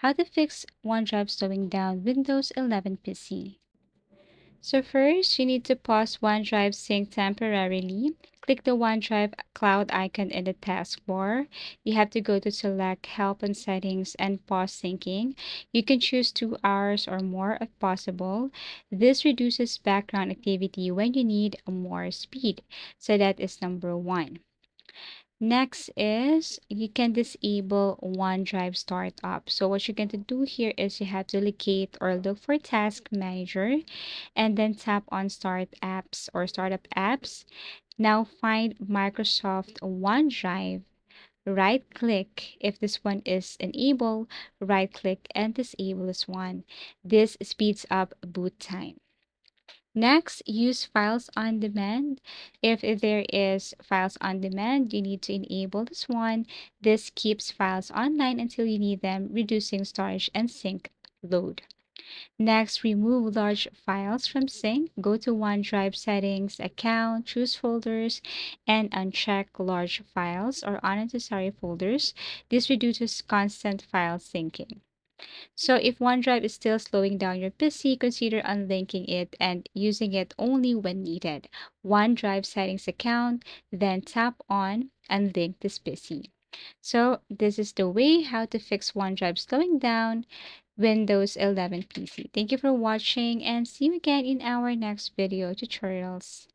How to fix OneDrive slowing down Windows 11 PC. So first, you need to pause OneDrive sync temporarily. Click the OneDrive cloud icon in the taskbar. You have to go to select Help and Settings and pause syncing. You can choose 2 hours or more if possible. This reduces background activity when you need more speed. So that is number 1. Next is you can disable OneDrive Startup. So what you're going to do here is you have to locate or look for Task Manager and then tap on Start Apps or Startup Apps. Now find Microsoft OneDrive. Right click if this one is enabled, right click and disable this one. This speeds up boot time. Next, use files on demand. If there is files on demand, you need to enable this one. This keeps files online until you need them, reducing storage and sync load. Next, remove large files from sync. Go to OneDrive settings, account, choose folders, and uncheck large files or unnecessary folders. This reduces constant file syncing. So if OneDrive is still slowing down your PC, consider unlinking it and using it only when needed. OneDrive settings account, then tap on unlink this PC. So this is the way how to fix OneDrive slowing down Windows 11 PC. Thank you for watching and see you again in our next video tutorials.